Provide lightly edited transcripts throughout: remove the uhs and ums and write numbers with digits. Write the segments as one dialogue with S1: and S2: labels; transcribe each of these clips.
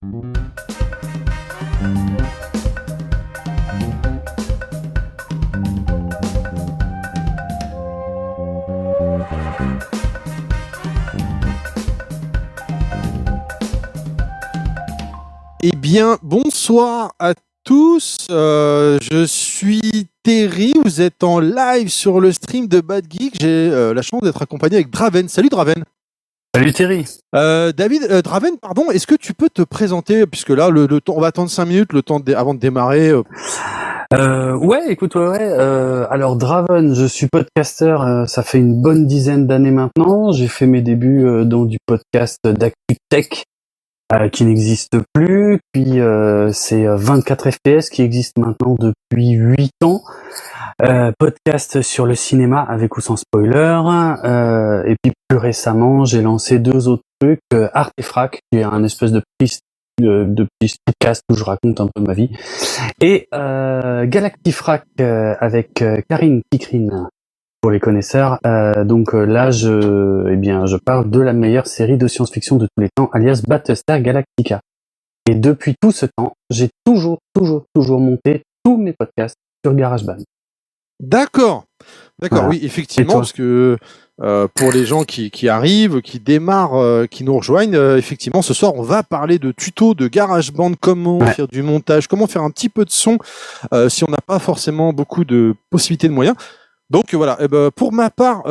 S1: Eh bien, bonsoir à tous. Je suis Terry. Vous êtes en live sur le stream de Bad Geek. J'ai la chance d'être accompagné avec Draven. Salut Draven.
S2: Salut Terry.
S1: Draven, pardon, est-ce que tu peux te présenter, puisque là, le temps, on va attendre 5 minutes, le temps avant de démarrer.
S2: Ouais, écoute, alors Draven, je suis podcasteur, ça fait une bonne dizaine d'années maintenant. J'ai fait mes débuts dans du podcast d'ActuTech, qui n'existe plus. Puis c'est 24 FPS qui existe maintenant depuis 8 ans. Podcast sur le cinéma avec ou sans spoiler. Et puis plus récemment, j'ai lancé 2 autres trucs. Artefrac, qui est un espèce de petit podcast où je raconte un peu ma vie. Et Galactifrac avec Karine Kikrine pour les connaisseurs. Donc là, je parle de la meilleure série de science-fiction de tous les temps, alias Battlestar Galactica. Et depuis tout ce temps, j'ai toujours monté tous mes podcasts sur GarageBand.
S1: D'accord, voilà. Oui, effectivement, parce que pour les gens qui arrivent, qui démarrent, qui nous rejoignent, effectivement, ce soir, on va parler de tutos de GarageBand, comment faire du montage, comment faire un petit peu de son, si on n'a pas forcément beaucoup de possibilités de moyens. Donc voilà, pour ma part,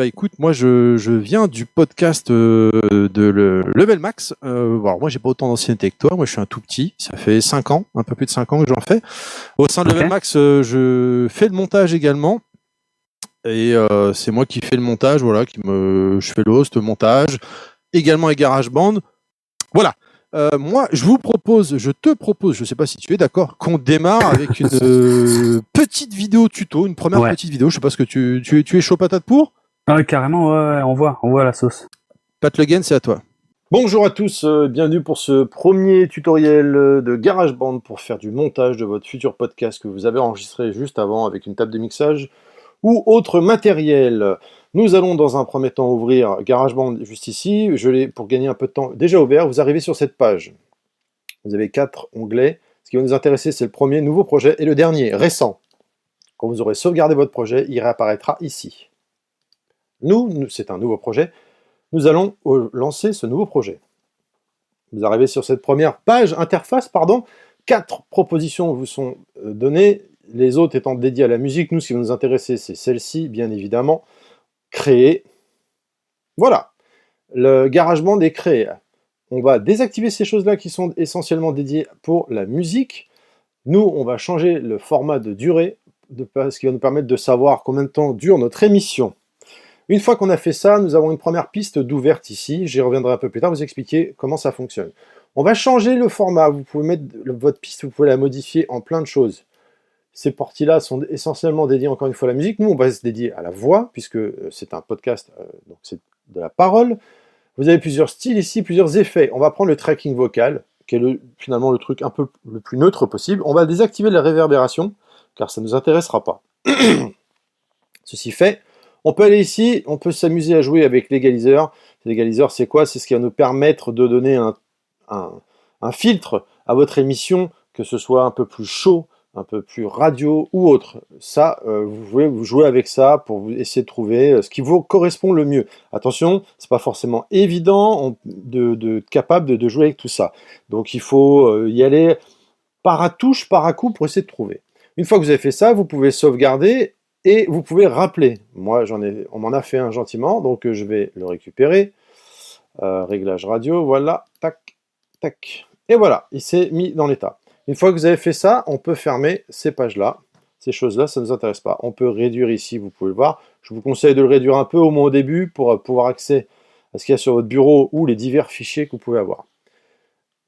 S1: écoute, moi je viens du podcast de Level Max. Alors moi j'ai pas autant d'ancienneté que toi, moi je suis un tout petit, ça fait 5 ans, un peu plus de 5 ans que j'en fais. Au sein de Level Max, je fais le montage également. Et c'est moi qui fais le montage, voilà, je fais le host, montage, également avec GarageBand. Voilà. Moi, je te propose, je sais pas si tu es d'accord, qu'on démarre avec une petite vidéo tuto, une première petite vidéo. Je sais pas ce que tu es chaud patate pour?
S2: Ah, carrément, ouais, on voit la sauce.
S1: Pat Le Guen, c'est à toi.
S3: Bonjour à tous, bienvenue pour ce premier tutoriel de GarageBand pour faire du montage de votre futur podcast que vous avez enregistré juste avant avec une table de mixage ou autre matériel. Nous allons dans un premier temps ouvrir GarageBand juste ici. Je l'ai, pour gagner un peu de temps, déjà ouvert. Vous arrivez sur cette page. Vous avez 4 onglets. Ce qui va nous intéresser, c'est le premier, nouveau projet, et le dernier, récent. Quand vous aurez sauvegardé votre projet, il réapparaîtra ici. Nous, c'est un nouveau projet. Nous allons lancer ce nouveau projet. Vous arrivez sur cette première page, interface, pardon. 4 propositions vous sont données. Les autres étant dédiées à la musique. Nous, ce qui va nous intéresser, c'est celle-ci, bien évidemment. Créer. Voilà. Le GarageBand est créé. On va désactiver ces choses-là qui sont essentiellement dédiées pour la musique. Nous, on va changer le format de durée, ce qui va nous permettre de savoir combien de temps dure notre émission. Une fois qu'on a fait ça, nous avons une première piste d'ouverte ici. J'y reviendrai un peu plus tard, vous expliquer comment ça fonctionne. On va changer le format. Vous pouvez mettre votre piste, vous pouvez la modifier en plein de choses. Ces parties-là sont essentiellement dédiées encore une fois à la musique. Nous, on va se dédier à la voix, puisque c'est un podcast, donc c'est de la parole. Vous avez plusieurs styles ici, plusieurs effets. On va prendre le tracking vocal, qui est finalement le truc un peu le plus neutre possible. On va désactiver la réverbération, car ça ne nous intéressera pas. Ceci fait, on peut aller ici, on peut s'amuser à jouer avec l'égaliseur. L'égaliseur, c'est quoi? C'est ce qui va nous permettre de donner un filtre à votre émission, que ce soit un peu plus chaud, un peu plus radio ou autre. Ça, vous pouvez vous jouer avec ça pour vous essayer de trouver ce qui vous correspond le mieux. Attention, c'est pas forcément évident capable de jouer avec tout ça. Donc il faut y aller par à touche, par à coup pour essayer de trouver. Une fois que vous avez fait ça, vous pouvez sauvegarder et vous pouvez rappeler. Moi, on m'en a fait un gentiment, donc je vais le récupérer. Réglage radio, voilà, tac, tac. Et voilà, il s'est mis dans l'état. Une fois que vous avez fait ça, on peut fermer ces pages-là. Ces choses-là, ça ne nous intéresse pas. On peut réduire ici, vous pouvez le voir. Je vous conseille de le réduire un peu, au moins au début, pour pouvoir accéder à ce qu'il y a sur votre bureau ou les divers fichiers que vous pouvez avoir.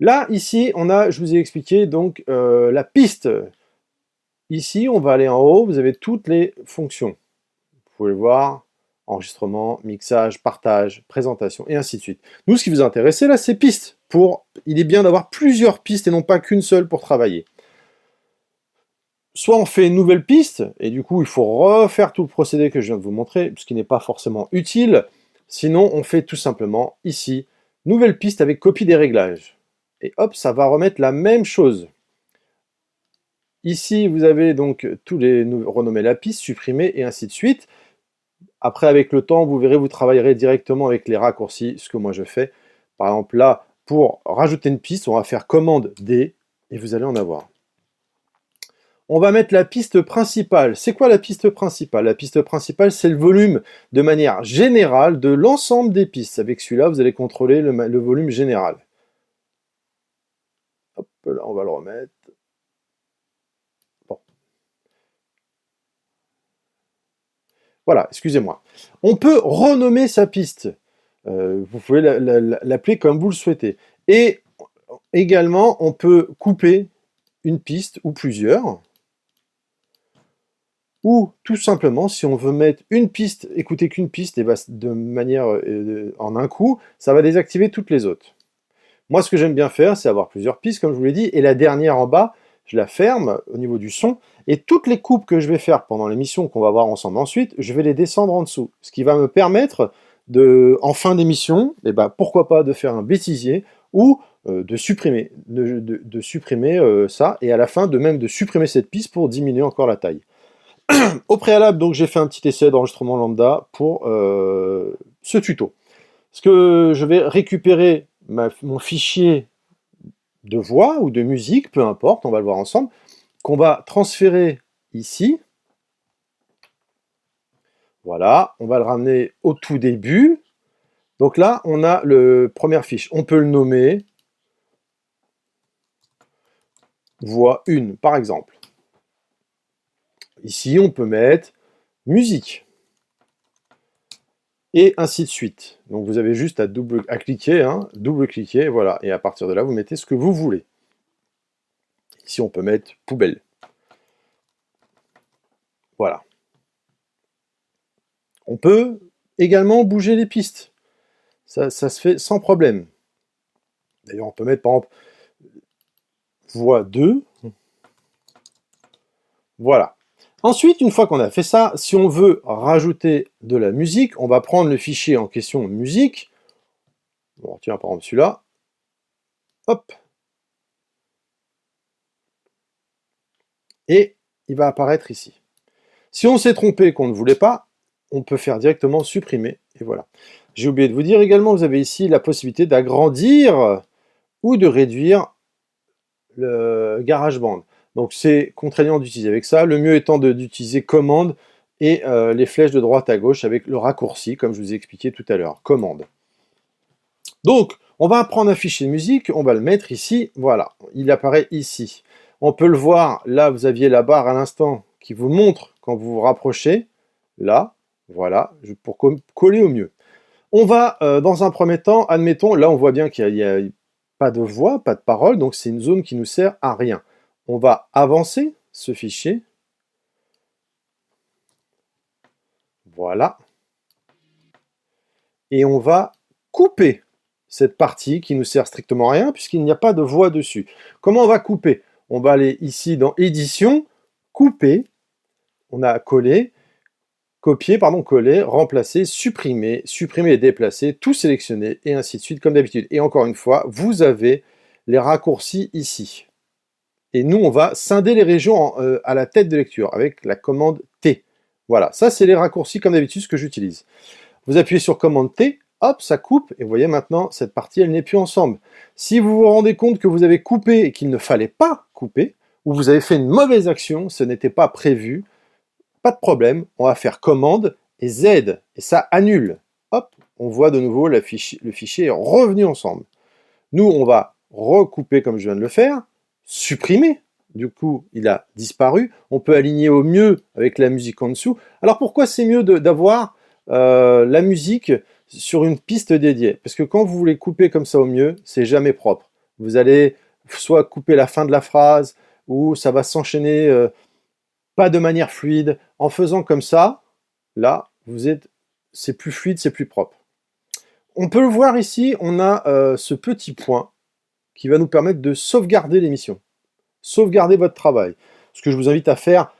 S3: Là, ici, je vous ai expliqué donc la piste. Ici, on va aller en haut, vous avez toutes les fonctions. Vous pouvez le voir, enregistrement, mixage, partage, présentation, et ainsi de suite. Nous, ce qui vous intéresse, là, c'est pistes. Il est bien d'avoir plusieurs pistes et non pas qu'une seule pour travailler. Soit on fait une nouvelle piste, et du coup, il faut refaire tout le procédé que je viens de vous montrer, ce qui n'est pas forcément utile. Sinon, on fait tout simplement, ici, nouvelle piste avec copie des réglages. et hop, ça va remettre la même chose. Ici, vous avez donc renommer la piste, supprimer, et ainsi de suite. Après, avec le temps, vous verrez, vous travaillerez directement avec les raccourcis, ce que moi je fais. Par exemple, là, pour rajouter une piste, on va faire commande D, et vous allez en avoir. On va mettre la piste principale. C'est quoi la piste principale? La piste principale, c'est le volume de manière générale de l'ensemble des pistes. Avec celui-là, vous allez contrôler le volume général. Hop, là, on va le remettre. Bon. Voilà, excusez-moi. On peut renommer sa piste. Vous pouvez l'appeler comme vous le souhaitez. Et également, on peut couper une piste ou plusieurs. Ou tout simplement, si on veut mettre une piste, écouter qu'une piste, et de manière en un coup, ça va désactiver toutes les autres. Moi, ce que j'aime bien faire, c'est avoir plusieurs pistes, comme je vous l'ai dit, et la dernière en bas, je la ferme au niveau du son, et toutes les coupes que je vais faire pendant l'émission, qu'on va voir ensemble ensuite, je vais les descendre en dessous. Ce qui va me permettre, en fin d'émission, pourquoi pas de faire un bêtisier, ou de supprimer, ça, et à la fin, de supprimer cette piste pour diminuer encore la taille. Au préalable, donc, j'ai fait un petit essai d'enregistrement lambda pour ce tuto. Ce que je vais récupérer mon fichier de voix ou de musique, peu importe, on va le voir ensemble, qu'on va transférer ici. Voilà, on va le ramener au tout début. Donc là, on a le première fiche. On peut le nommer voix 1, par exemple. Ici, on peut mettre musique. Et ainsi de suite. Donc vous avez juste à cliquer, double-cliquer, voilà. Et à partir de là, vous mettez ce que vous voulez. Ici, on peut mettre poubelle. Voilà. On peut également bouger les pistes. Ça se fait sans problème. D'ailleurs, on peut mettre, par exemple, voix 2. Voilà. Ensuite, une fois qu'on a fait ça, si on veut rajouter de la musique, on va prendre le fichier en question musique. Bon, tiens, par exemple celui-là. Hop. Et il va apparaître ici. Si on s'est trompé qu'on ne voulait pas, on peut faire directement supprimer. Et voilà. J'ai oublié de vous dire également, vous avez ici la possibilité d'agrandir ou de réduire le GarageBand. Donc c'est contraignant d'utiliser avec ça. Le mieux étant d'utiliser commande et les flèches de droite à gauche avec le raccourci, comme je vous ai expliqué tout à l'heure. Commande. Donc, on va prendre un fichier de musique, on va le mettre ici. Voilà, il apparaît ici. On peut le voir, là vous aviez la barre à l'instant qui vous montre quand vous vous rapprochez. Là, voilà, pour coller au mieux. On va, dans un premier temps, admettons, là on voit bien qu'il n'y a pas de voix, pas de parole, donc c'est une zone qui nous sert à rien. On va avancer ce fichier. Voilà. Et on va couper cette partie qui nous sert strictement à rien puisqu'il n'y a pas de voix dessus. Comment on va couper? On va aller ici dans édition, couper, on a collé, copier, coller, remplacer, supprimer, supprimer et déplacer, tout sélectionner et ainsi de suite comme d'habitude. Et encore une fois, vous avez les raccourcis ici. Et nous, on va scinder les régions à la tête de lecture avec la commande T. Voilà, ça c'est les raccourcis comme d'habitude, ce que j'utilise. Vous appuyez sur commande T, hop, ça coupe, et vous voyez maintenant, cette partie, elle n'est plus ensemble. Si vous vous rendez compte que vous avez coupé et qu'il ne fallait pas couper, ou vous avez fait une mauvaise action, ce n'était pas prévu, pas de problème, on va faire commande et Z, et ça annule. Hop, on voit de nouveau le fichier est revenu ensemble. Nous, on va recouper comme je viens de le faire, supprimer, du coup il a disparu, on peut aligner au mieux avec la musique en dessous. Alors pourquoi c'est mieux d'avoir la musique sur une piste dédiée? Parce que quand vous voulez couper comme ça au mieux, c'est jamais propre. Vous allez soit couper la fin de la phrase, ou ça va s'enchaîner pas de manière fluide. En faisant comme ça, là, c'est plus fluide, c'est plus propre. On peut le voir ici, on a ce petit point qui va nous permettre de sauvegarder l'émission, sauvegarder votre travail. Ce que je vous invite à faire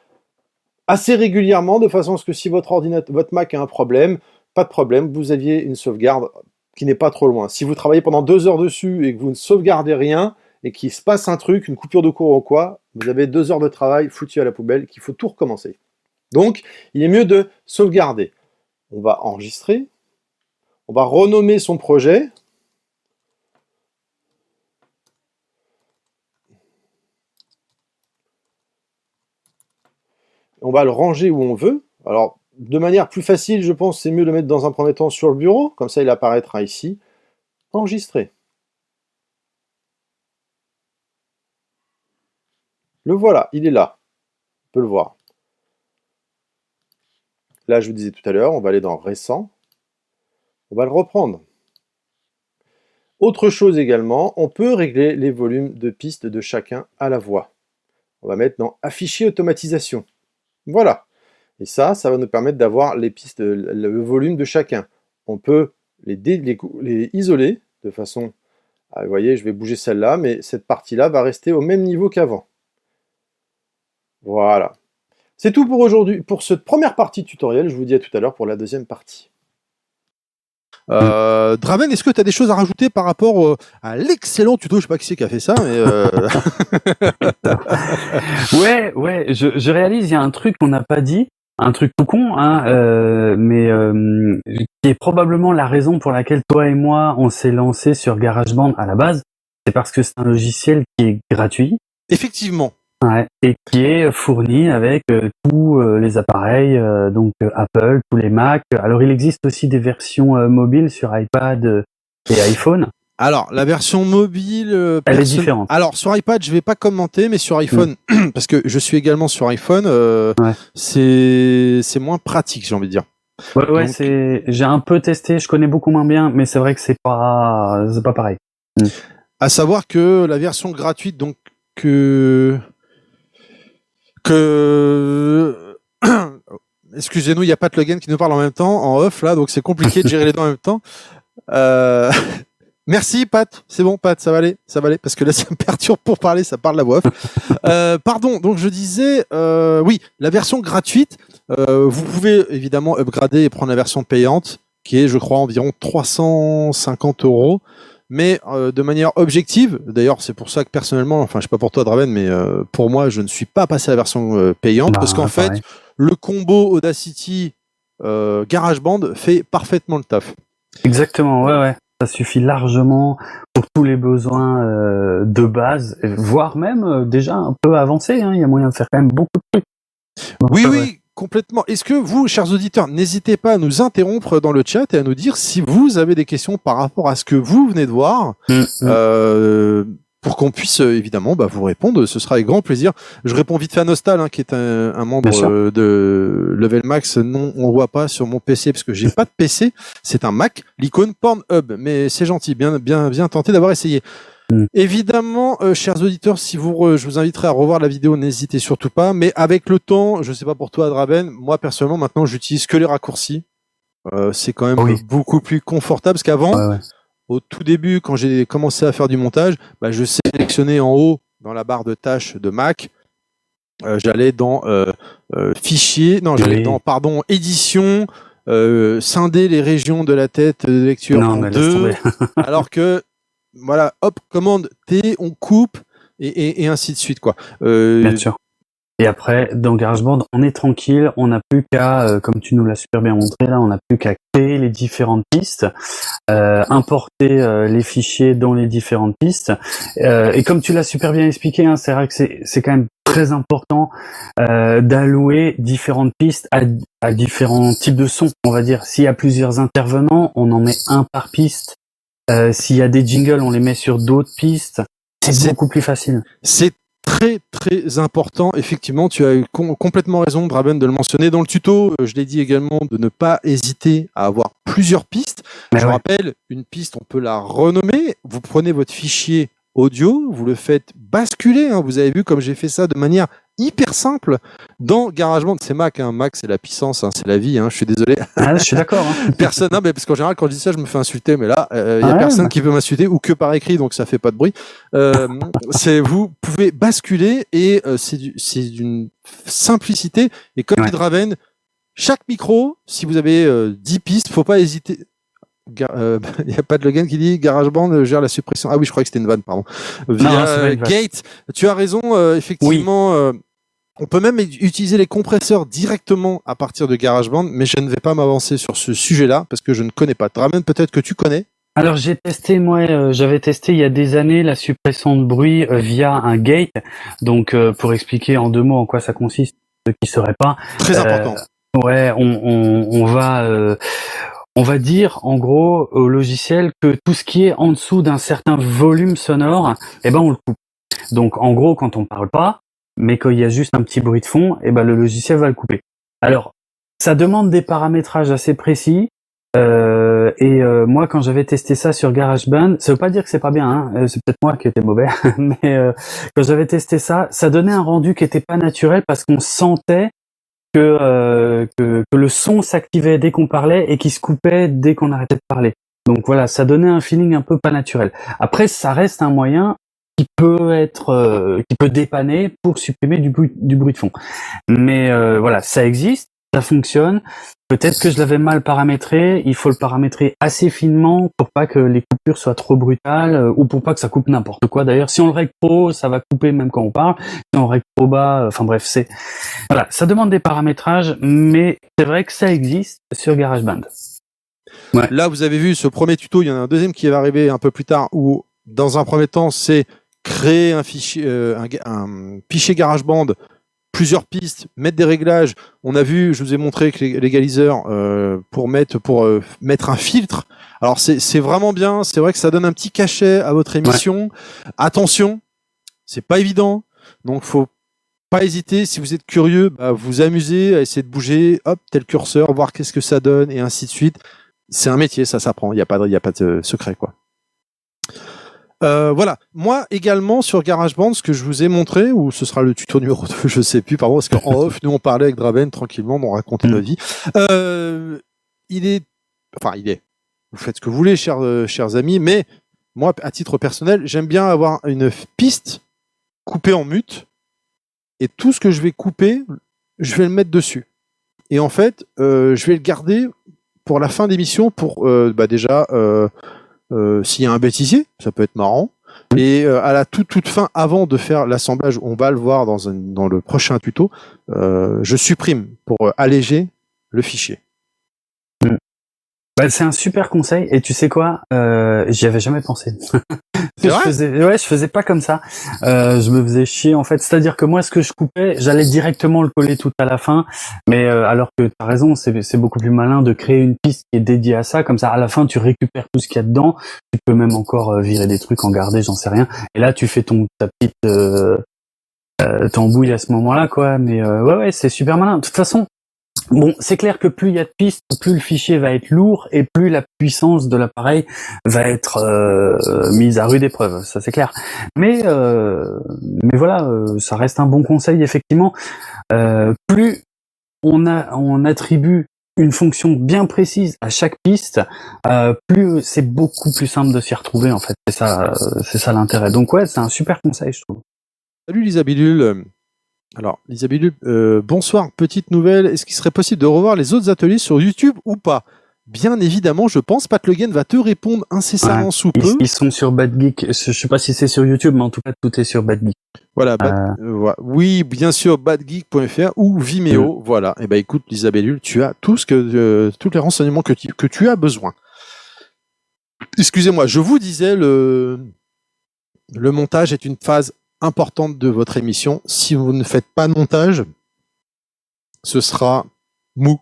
S3: assez régulièrement, de façon à ce que si votre Mac a un problème, pas de problème, vous aviez une sauvegarde qui n'est pas trop loin. Si vous travaillez pendant 2 heures dessus et que vous ne sauvegardez rien, et qu'il se passe un truc, une coupure de courant ou quoi, vous avez 2 heures de travail foutu à la poubelle, qu'il faut tout recommencer. Donc, il est mieux de sauvegarder. On va enregistrer, on va renommer son projet. On va le ranger où on veut. Alors, de manière plus facile, je pense, c'est mieux de le mettre dans un premier temps sur le bureau, comme ça il apparaîtra ici. Enregistrer. Le voilà, il est là. On peut le voir. Là, je vous disais tout à l'heure, on va aller dans Récent. On va le reprendre. Autre chose également, on peut régler les volumes de pistes de chacun à la voix. On va mettre dans Afficher automatisation. Voilà. Et ça va nous permettre d'avoir les pistes, le volume de chacun. On peut les isoler de façon... vous voyez, je vais bouger celle-là, mais cette partie-là va rester au même niveau qu'avant. Voilà. C'est tout pour aujourd'hui, pour cette première partie tutoriel. Je vous dis à tout à l'heure pour la deuxième partie.
S1: Draven, est-ce que tu as des choses à rajouter par rapport à l'excellent tuto? Je sais pas qui c'est qui a fait ça, mais
S2: Ouais, je réalise, il y a un truc qu'on n'a pas dit, un truc tout con, mais qui est probablement la raison pour laquelle toi et moi on s'est lancé sur GarageBand à la base. C'est parce que c'est un logiciel qui est gratuit.
S1: Effectivement.
S2: Ouais, et qui est fourni avec tous les appareils, donc Apple, tous les Mac. Alors il existe aussi des versions mobiles sur iPad et iPhone.
S1: Alors la version mobile,
S2: elle est différente.
S1: Alors sur iPad, je vais pas commenter, mais sur iPhone, parce que je suis également sur iPhone, c'est moins pratique, j'ai envie de dire.
S2: Ouais, donc... j'ai un peu testé, je connais beaucoup moins bien, mais c'est vrai que c'est pas pareil.
S1: À savoir que la version gratuite, donc excusez-nous, il n'y a pas de plugin qui nous parle en même temps, en off là, donc c'est compliqué de gérer les deux en même temps. Merci Pat, c'est bon Pat, ça va aller, parce que là ça me perturbe pour parler, ça parle la voix off. Pardon, donc je disais, oui, la version gratuite, vous pouvez évidemment upgrader et prendre la version payante, qui est je crois environ 350 €. Mais de manière objective, d'ailleurs c'est pour ça que personnellement, enfin je sais pas pour toi Draven, mais pour moi je ne suis pas passé à la version payante, parce qu'en fait le combo Audacity GarageBand fait parfaitement le taf.
S2: Exactement, ouais. Ça suffit largement pour tous les besoins de base, voire même déjà un peu avancé, il y a moyen de faire quand même beaucoup de trucs. Donc,
S1: oui. Complètement. Est-ce que vous, chers auditeurs, n'hésitez pas à nous interrompre dans le chat et à nous dire si vous avez des questions par rapport à ce que vous venez de voir, pour qu'on puisse évidemment vous répondre. Ce sera avec grand plaisir. Je réponds vite fait à Nostal, qui est un membre de Level Max. Non, on le voit pas sur mon PC parce que j'ai pas de PC. C'est un Mac, l'icône Pornhub. Mais c'est gentil, bien tenté d'avoir essayé. Évidemment, chers auditeurs, si je vous inviterai à revoir la vidéo, n'hésitez surtout pas. Mais avec le temps, je sais pas pour toi, Draven, moi personnellement, maintenant, j'utilise que les raccourcis. C'est quand même beaucoup plus confortable parce qu'avant, au tout début, quand j'ai commencé à faire du montage, je sélectionnais en haut dans la barre de tâches de Mac. J'allais dans édition, scinder les régions de la tête de lecture en deux, alors que voilà, hop, commande T, on coupe et ainsi de suite quoi.
S2: Bien sûr. Et après, dans GarageBand, on est tranquille, on n'a plus qu'à, comme tu nous l'as super bien montré là, on n'a plus qu'à créer les différentes pistes, importer les fichiers dans les différentes pistes. Et comme tu l'as super bien expliqué, c'est vrai que c'est quand même très important d'allouer différentes pistes à différents types de sons. On va dire, s'il y a plusieurs intervenants, on en met un par piste. S'il y a des jingles, on les met sur d'autres pistes. C'est beaucoup plus facile.
S1: C'est très très important. Effectivement, tu as eu complètement raison, Draven, de le mentionner. Dans le tuto, je l'ai dit également de ne pas hésiter à avoir plusieurs pistes. Je rappelle, une piste, on peut la renommer. Vous prenez votre fichier audio, vous le faites basculer. Vous avez vu comme j'ai fait ça de manière hyper simple dans GarageBand. C'est Mac, Mac c'est la puissance, c'est la vie. Je suis désolé.
S2: Je suis d'accord.
S1: Personne, mais parce qu'en général quand je dis ça, je me fais insulter, mais là, il y a personne qui peut m'insulter ou que par écrit, donc ça fait pas de bruit. Vous pouvez basculer et c'est d'une simplicité. Et comme dit Draven, chaque micro, si vous avez 10 pistes, faut pas hésiter. Il n'y a pas de Logan qui dit GarageBand gère la suppression. Ah oui, je croyais que c'était une vanne, pardon. Via Gate. Tu as raison, effectivement. Oui. On peut même utiliser les compresseurs directement à partir de GarageBand, mais je ne vais pas m'avancer sur ce sujet-là parce que je ne connais pas. Draven, peut-être que tu connais.
S2: Alors j'ai testé, j'avais testé il y a des années la suppression de bruit via un gate. Donc pour expliquer en 2 mots en quoi ça consiste, ceux qui ne sauraient pas.
S1: Très important.
S2: Ouais, on va dire en gros au logiciel que tout ce qui est en dessous d'un certain volume sonore, on le coupe. Donc en gros quand on parle pas, mais quand il y a juste un petit bruit de fond, le logiciel va le couper. Alors ça demande des paramétrages assez précis. Moi quand j'avais testé ça sur GarageBand, ça veut pas dire que c'est pas bien, hein, c'est peut-être moi qui étais mauvais, mais quand j'avais testé ça, ça donnait un rendu qui était pas naturel parce qu'on sentait que le son s'activait dès qu'on parlait et qui se coupait dès qu'on arrêtait de parler. Donc voilà, ça donnait un feeling un peu pas naturel. Après, ça reste un moyen qui peut dépanner pour supprimer du bruit de fond. Mais voilà, ça existe, ça fonctionne. Peut-être que je l'avais mal paramétré. Il faut le paramétrer assez finement pour pas que les coupures soient trop brutales ou pour pas que ça coupe n'importe quoi. D'ailleurs, si on le règle trop haut, ça va couper même quand on parle. Si on le règle trop bas, enfin bref, voilà, ça demande des paramétrages, mais c'est vrai que ça existe sur GarageBand.
S1: Ouais. Là, vous avez vu ce premier tuto. Il y en a un deuxième qui va arriver un peu plus tard où, dans un premier temps, c'est créer un fichier, un fichier GarageBand. Plusieurs pistes, mettre des réglages. On a vu, je vous ai montré avec l'égaliseur pour mettre un filtre. Alors c'est vraiment bien. C'est vrai que ça donne un petit cachet à votre émission. Ouais. Attention, c'est pas évident. Donc faut pas hésiter. Si vous êtes curieux, vous amusez à essayer de bouger, hop, tel curseur, voir qu'est-ce que ça donne et ainsi de suite. C'est un métier, ça s'apprend. Il y a pas de secret quoi. Voilà. Moi également sur GarageBand, ce que je vous ai montré, ou ce sera le tuto numéro 2, je sais plus, pardon, parce qu'en off, nous on parlait avec Draven tranquillement, on racontait nos vies. Vous faites ce que vous voulez, chers amis, mais moi, à titre personnel, j'aime bien avoir une piste coupée en mute, et tout ce que je vais couper, je vais le mettre dessus. Et en fait, je vais le garder pour la fin d'émission, pour déjà... s'il y a un bêtisier, ça peut être marrant. Et à la toute fin, avant de faire l'assemblage, on va le voir dans le prochain tuto, je supprime pour alléger le fichier.
S2: C'est un super conseil, et tu sais quoi, j'y avais jamais pensé. Je faisais pas comme ça. Je me faisais chier en fait. C'est-à-dire que moi, ce que je coupais, j'allais directement le coller tout à la fin. Mais alors que t'as raison, c'est beaucoup plus malin de créer une piste qui est dédiée à ça. Comme ça, à la fin, tu récupères tout ce qu'il y a dedans. Tu peux même encore virer des trucs, en garder, j'en sais rien. Et là, tu fais ta petite tambouille à ce moment-là, quoi. Mais ouais, c'est super malin. De toute façon. Bon, c'est clair que plus il y a de pistes, plus le fichier va être lourd et plus la puissance de l'appareil va être mise à rude épreuve, ça c'est clair. Mais voilà, ça reste un bon conseil effectivement. Plus on attribue une fonction bien précise à chaque piste, plus c'est beaucoup plus simple de s'y retrouver en fait. C'est ça l'intérêt. Donc ouais, c'est un super conseil, je trouve.
S1: Salut Lisa Bidule. Alors, Lisa Bidule, bonsoir, petite nouvelle, est-ce qu'il serait possible de revoir les autres ateliers sur YouTube ou pas ? Bien évidemment, je pense, Pat Le Guen va te répondre incessamment sous peu.
S2: Ils sont sur Bad Geek, je sais pas si c'est sur YouTube, mais en tout cas, tout est sur Bad Geek.
S1: Voilà, oui, bien sûr, badgeek.fr ou Vimeo, voilà. Et écoute, Lisa Bidule, tu as tous les renseignements que tu as besoin. Excusez-moi, je vous disais, le montage est une phase importante de votre émission. Si vous ne faites pas de montage, ce sera mou.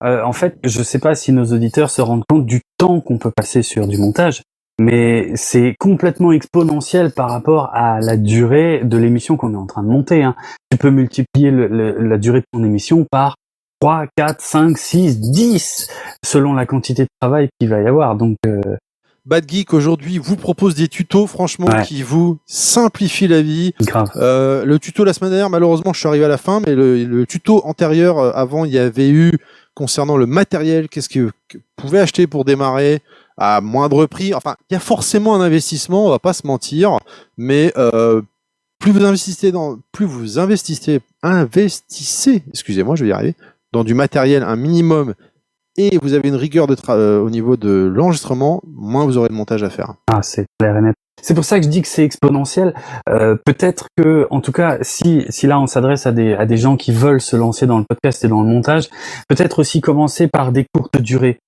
S2: En fait, je sais pas si nos auditeurs se rendent compte du temps qu'on peut passer sur du montage, mais c'est complètement exponentiel par rapport à la durée de l'émission qu'on est en train de monter. Hein. Tu peux multiplier la durée de ton émission par 3, 4, 5, 6, 10, selon la quantité de travail qu'il va y avoir. Donc
S1: Bad Geek aujourd'hui vous propose des tutos franchement qui vous simplifient la vie.
S2: Grave.
S1: Le tuto la semaine dernière, malheureusement je suis arrivé à la fin, mais le tuto antérieur avant il y avait eu concernant le matériel, qu'est-ce que vous pouvez acheter pour démarrer à moindre prix. Enfin, il y a forcément un investissement, on va pas se mentir, mais plus vous investissez, excusez-moi, je vais y arriver, dans du matériel un minimum et vous avez une rigueur au niveau de l'enregistrement, moins vous aurez de montage à faire.
S2: Ah, c'est clair et net. C'est pour ça que je dis que c'est exponentiel. Peut-être que, en tout cas, si là on s'adresse à des gens qui veulent se lancer dans le podcast et dans le montage, peut-être aussi commencer par des courtes durées.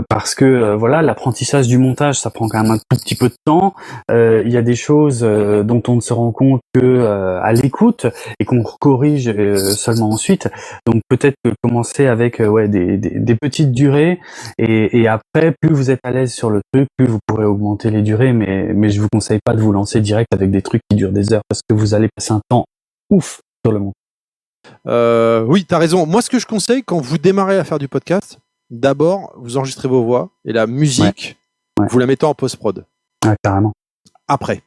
S2: Parce que voilà, l'apprentissage du montage, ça prend quand même un tout petit peu de temps. Il y a des choses dont on ne se rend compte que à l'écoute et qu'on corrige seulement ensuite. Donc peut-être que commencer avec des petites durées et après, plus vous êtes à l'aise sur le truc, plus vous pourrez augmenter les durées. Mais je vous conseille pas de vous lancer direct avec des trucs qui durent des heures parce que vous allez passer un temps ouf sur le montage.
S1: Oui, t'as raison. Moi, ce que je conseille quand vous démarrez à faire du podcast, d'abord, vous enregistrez vos voix et la musique, vous la mettez en post-prod.
S2: Ouais, carrément.
S1: Après.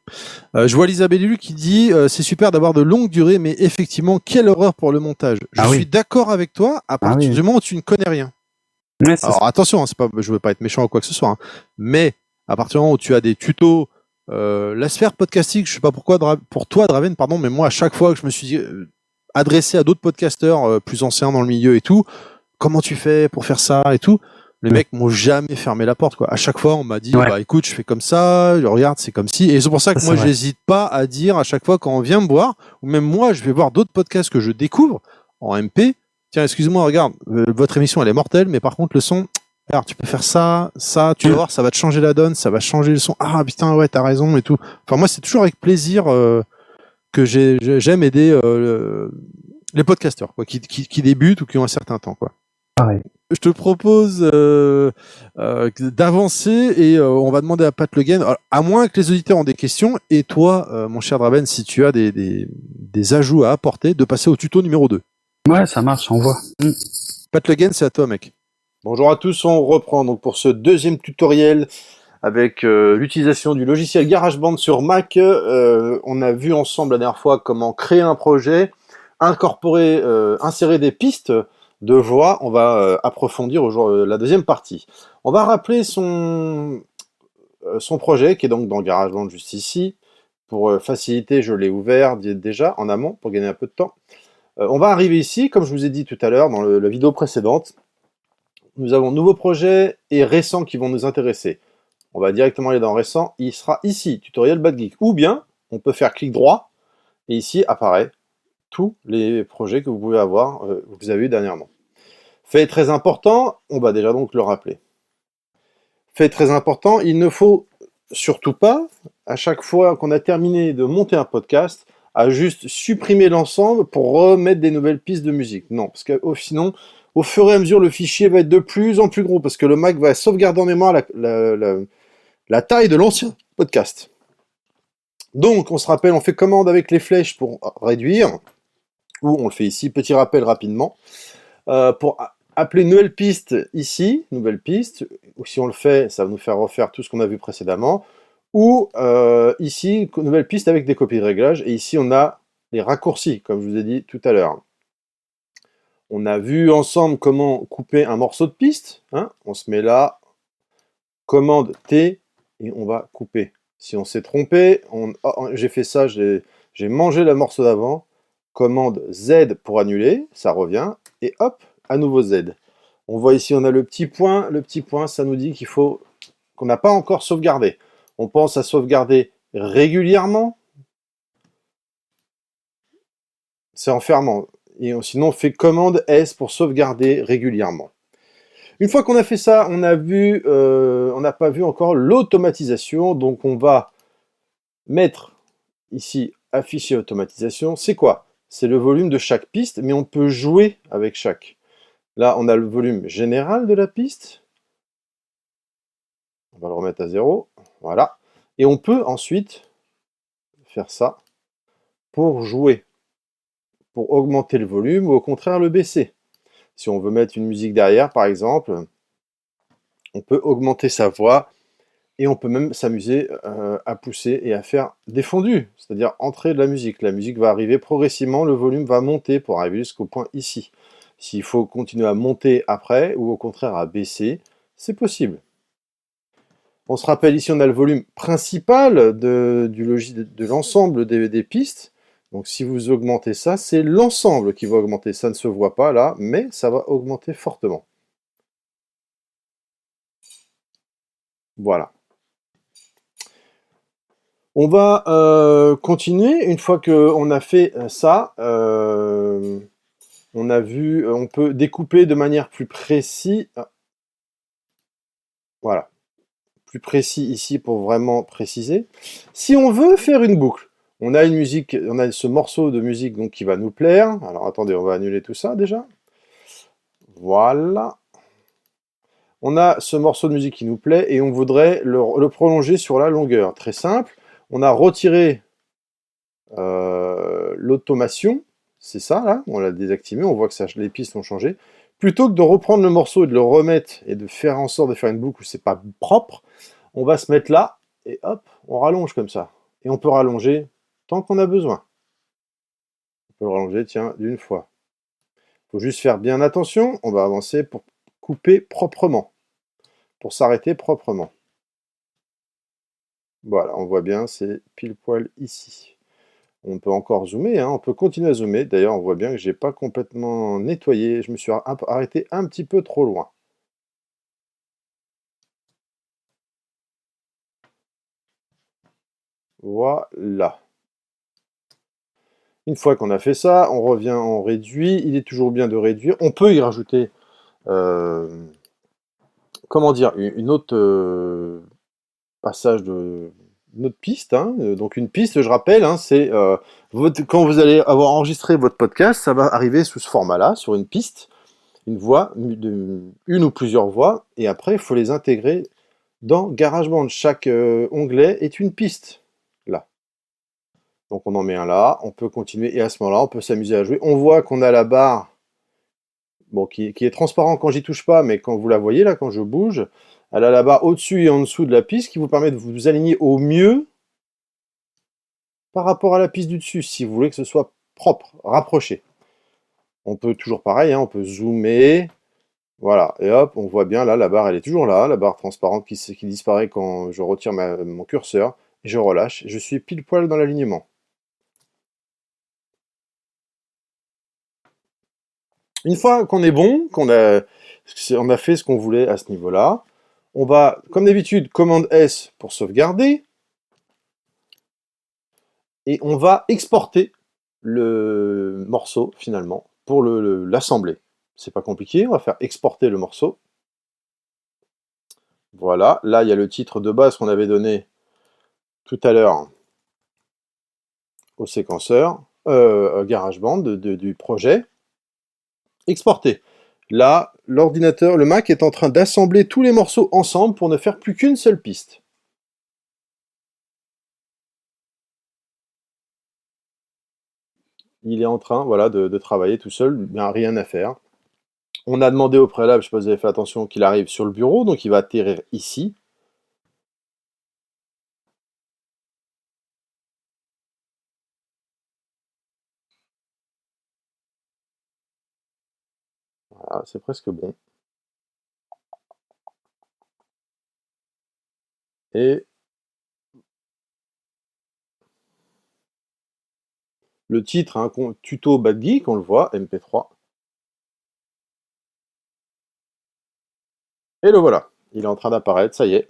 S1: Je vois Elisabeth Lulu qui dit c'est super d'avoir de longues durées, mais effectivement, quelle horreur pour le montage. Je suis d'accord avec toi à partir du moment où tu ne connais rien.
S2: Ouais,
S1: alors attention, c'est pas, je veux pas être méchant ou quoi que ce soit, hein, mais à partir du moment où tu as des tutos, la sphère podcastique, je sais pas pourquoi pour toi Draven, pardon, mais moi à chaque fois que je me suis adressé à d'autres podcasteurs plus anciens dans le milieu et tout, comment tu fais pour faire ça et tout, les mecs m'ont jamais fermé la porte, quoi. À chaque fois on m'a dit bah écoute, je fais comme ça, regarde, c'est comme si, et c'est pour ça que moi j'hésite pas à dire à chaque fois quand on vient me voir, ou même moi je vais voir d'autres podcasts que je découvre en MP. Tiens, excuse-moi, regarde, votre émission elle est mortelle, mais par contre le son, alors tu peux faire ça, tu vas voir, ça va te changer la donne, ça va changer le son. Ah putain, ouais, t'as raison et tout. Enfin moi c'est toujours avec plaisir que j'aime aider les podcasteurs, quoi, qui débutent ou qui ont un certain temps, quoi.
S2: Pareil.
S1: Je te propose d'avancer et on va demander à Pat Le Guen, à moins que les auditeurs ont des questions, et toi, mon cher Draven, si tu as des ajouts à apporter, de passer au tuto numéro 2.
S2: Ouais, ça marche, on voit.
S1: Pat Le Guen, c'est à toi, mec.
S3: Bonjour à tous, on reprend donc pour ce deuxième tutoriel avec l'utilisation du logiciel GarageBand sur Mac. On a vu ensemble la dernière fois comment créer un projet, insérer des pistes de voix. On va approfondir la deuxième partie. On va rappeler son projet qui est donc dans GarageBand juste ici. Pour faciliter, je l'ai ouvert déjà en amont pour gagner un peu de temps. On va arriver ici, comme je vous ai dit tout à l'heure dans la vidéo précédente. Nous avons nouveaux projets et récents qui vont nous intéresser. On va directement aller dans récent. Il sera ici, tutoriel Bad Geek. Ou bien, on peut faire clic droit et ici apparaît tous les projets que vous pouvez avoir, que vous avez eu dernièrement. Fait très important, on va déjà donc le rappeler. Fait très important, il ne faut surtout pas, à chaque fois qu'on a terminé de monter un podcast, à juste supprimer l'ensemble pour remettre des nouvelles pistes de musique. Non, parce que sinon, au fur et à mesure, le fichier va être de plus en plus gros, parce que le Mac va sauvegarder en mémoire la taille de l'ancien podcast. Donc, on se rappelle, on fait commande avec les flèches pour réduire, ou on le fait ici, petit rappel rapidement, pour appeler nouvelle piste ici, nouvelle piste, ou si on le fait, ça va nous faire refaire tout ce qu'on a vu précédemment, ou ici, nouvelle piste avec des copies de réglage, et ici on a les raccourcis, comme je vous ai dit tout à l'heure. On a vu ensemble comment couper un morceau de piste, hein. On se met là, commande T, et on va couper. Si on s'est trompé, j'ai fait ça, j'ai mangé le morceau d'avant, commande Z pour annuler, ça revient, et hop, à nouveau Z. On voit ici, on a le petit point, ça nous dit qu'on n'a pas encore sauvegardé. On pense à sauvegarder régulièrement. C'est en fermant. Et sinon, on fait commande S pour sauvegarder régulièrement. Une fois qu'on a fait ça, on n'a pas vu encore l'automatisation. Donc, on va mettre ici afficher automatisation. C'est quoi? C'est le volume de chaque piste, mais on peut jouer avec chaque. Là, on a le volume général de la piste. On va le remettre à 0. Voilà. Et on peut ensuite faire ça pour jouer, pour augmenter le volume ou au contraire le baisser. Si on veut mettre une musique derrière, par exemple, on peut augmenter sa voix et on peut même s'amuser à pousser et à faire des fondus, c'est-à-dire entrer de la musique. La musique va arriver progressivement, le volume va monter pour arriver jusqu'au point ici. S'il faut continuer à monter après ou au contraire à baisser, c'est possible. On se rappelle ici, on a le volume principal de l'ensemble des pistes. Donc si vous augmentez ça, c'est l'ensemble qui va augmenter. Ça ne se voit pas là, mais ça va augmenter fortement. Voilà. On va continuer. Une fois qu'on a fait ça, on a vu, on peut découper de manière plus précise. Voilà. Plus précis ici pour vraiment préciser. Si on veut faire une boucle, on a une musique, on a ce morceau de musique donc qui va nous plaire. Alors attendez, on va annuler tout ça déjà. Voilà. On a ce morceau de musique qui nous plaît et on voudrait le prolonger sur la longueur. Très simple. On a retiré l'automation. C'est ça là. On l'a désactivé. On voit que les pistes ont changé. Plutôt que de reprendre le morceau et de le remettre et de faire en sorte de faire une boucle où c'est pas propre, on va se mettre là et hop, on rallonge comme ça. Et on peut rallonger tant qu'on a besoin. On peut le rallonger, tiens, d'une fois. Il faut juste faire bien attention. On va avancer pour couper proprement. Pour s'arrêter proprement. Voilà, on voit bien, c'est pile poil ici. On peut encore zoomer, hein, on peut continuer à zoomer. D'ailleurs, on voit bien que j'ai pas complètement nettoyé. Je me suis arrêté un petit peu trop loin. Voilà. Une fois qu'on a fait ça, on revient, on réduit. Il est toujours bien de réduire. On peut y rajouter, comment dire, une autre passage de une autre piste. Hein. Donc une piste, je rappelle, hein, c'est quand vous allez avoir enregistré votre podcast, ça va arriver sous ce format-là, sur une piste, une voix, une ou plusieurs voix, et après, il faut les intégrer dans GarageBand. Chaque onglet est une piste, là. Donc on en met un là, on peut continuer, et à ce moment-là, on peut s'amuser à jouer. On voit qu'on a la barre, bon, qui est transparent quand j'y touche pas, mais quand vous la voyez là, quand je bouge, elle a la barre au-dessus et en dessous de la piste qui vous permet de vous aligner au mieux par rapport à la piste du dessus, si vous voulez que ce soit propre, rapproché. On peut toujours pareil, hein, on peut zoomer, voilà, et hop, on voit bien là, la barre elle est toujours là, la barre transparente qui disparaît quand je retire mon curseur, et je relâche, je suis pile poil dans l'alignement. Une fois qu'on est bon, on a fait ce qu'on voulait à ce niveau-là, on va, comme d'habitude, commande S pour sauvegarder, et on va exporter le morceau, finalement, pour l'assembler. C'est pas compliqué, on va faire exporter le morceau. Voilà, là, il y a le titre de base qu'on avait donné tout à l'heure au séquenceur, GarageBand du projet. Exporter. Là, l'ordinateur, le Mac est en train d'assembler tous les morceaux ensemble pour ne faire plus qu'une seule piste. Il est en train, voilà, de travailler tout seul, il n'y a rien à faire. On a demandé au préalable, je ne sais pas si vous avez fait attention, qu'il arrive sur le bureau, donc il va atterrir ici. Voilà, c'est presque bon. Et le titre, hein, tuto Bad Geek, on le voit, MP3. Et le voilà, il est en train d'apparaître, ça y est.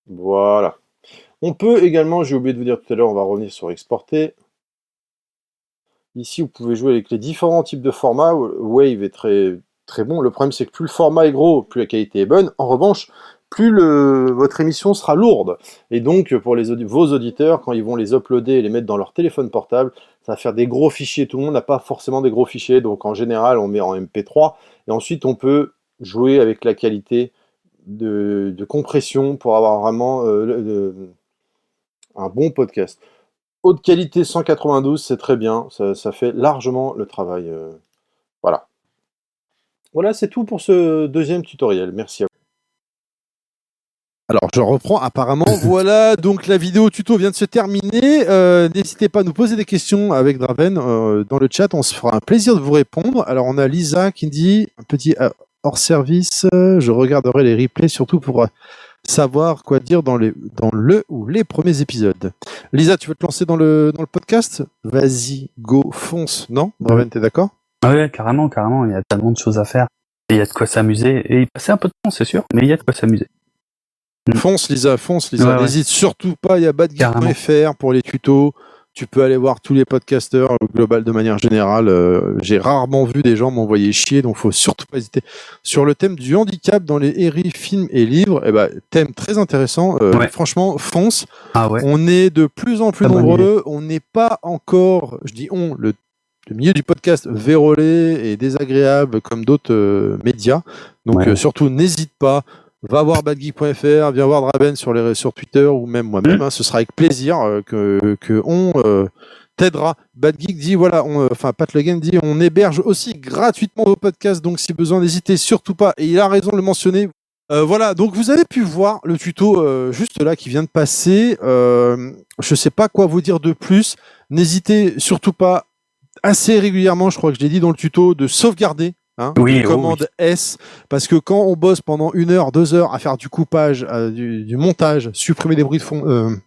S3: Voilà. On peut également, j'ai oublié de vous dire tout à l'heure, on va revenir sur exporter. Ici, vous pouvez jouer avec les différents types de formats. Wave est très, très bon. Le problème, c'est que plus le format est gros, plus la qualité est bonne. En revanche, plus votre émission sera lourde. Et donc, pour vos auditeurs, quand ils vont les uploader et les mettre dans leur téléphone portable, ça va faire des gros fichiers. Tout le monde n'a pas forcément des gros fichiers. Donc, en général, on met en MP3. Et ensuite, on peut jouer avec la qualité de compression pour avoir vraiment un bon podcast. Haute qualité 192, c'est très bien, ça fait largement le travail. Voilà. Voilà, c'est tout pour ce deuxième tutoriel. Merci à vous.
S1: Alors, je reprends apparemment. Voilà, donc la vidéo tuto vient de se terminer. N'hésitez pas à nous poser des questions avec Draven dans le chat. On se fera un plaisir de vous répondre. Alors, on a Lisa qui dit un petit hors service. Je regarderai les replays surtout pour savoir quoi dire dans le ou les premiers épisodes. Lisa, tu veux te lancer dans le podcast? Vas-y, go, fonce. Non, Draven, t'es d'accord?
S2: Ouais, carrément. Il y a tellement de choses à faire. Et il y a de quoi s'amuser. Et y passer un peu de temps, c'est sûr, mais il y a de quoi s'amuser.
S1: Fonce, Lisa.
S2: Ouais.
S1: N'hésite surtout pas. Il y a badgeek.fr pour les tutos. Tu peux aller voir tous les podcasteurs global de manière générale. J'ai rarement vu des gens m'envoyer chier, donc faut surtout pas hésiter. Sur le thème du handicap dans les séries, films et livres, thème très intéressant. Franchement, fonce.
S2: Ah ouais.
S1: On est de plus en plus nombreux. On n'est pas encore, je dis on, le milieu du podcast vérolé et désagréable comme d'autres médias. Donc surtout, n'hésite pas. Va voir badgeek.fr, viens voir Draven sur Twitter ou même moi-même. Ce sera avec plaisir que on t'aidera. Badgeek dit voilà, Pat Le Guen dit on héberge aussi gratuitement vos podcasts, donc si besoin n'hésitez surtout pas. Et il a raison de le mentionner. Voilà, donc vous avez pu voir le tuto juste là qui vient de passer. Je sais pas quoi vous dire de plus. N'hésitez surtout pas assez régulièrement, je crois que je l'ai dit dans le tuto, de sauvegarder. Commande S, parce que quand on bosse pendant 1 heure, 2 heures à faire du coupage, du montage, supprimer des bruits de fond,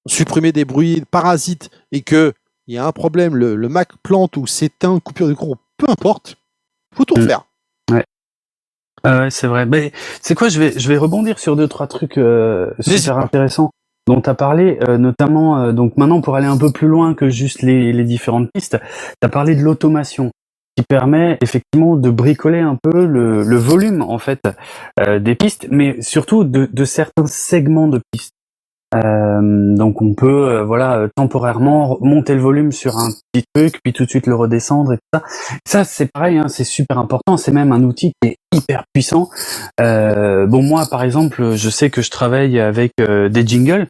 S1: supprimer des bruits parasites, et que il y a un problème, le Mac plante ou s'éteint, coupure de courant, peu importe, faut tout refaire.
S2: Ouais, c'est vrai. Mais c'est quoi, je vais rebondir sur 2-3 trucs super intéressants dont tu as parlé, notamment donc maintenant pour aller un peu plus loin que juste les différentes pistes, tu as parlé de l'automation qui permet effectivement de bricoler un peu le volume en fait des pistes, mais surtout de certains segments de pistes. Donc on peut temporairement monter le volume sur un petit truc, puis tout de suite le redescendre et tout ça. Ça c'est pareil, c'est super important. C'est même un outil qui est hyper puissant. Moi par exemple, je sais que je travaille avec des jingles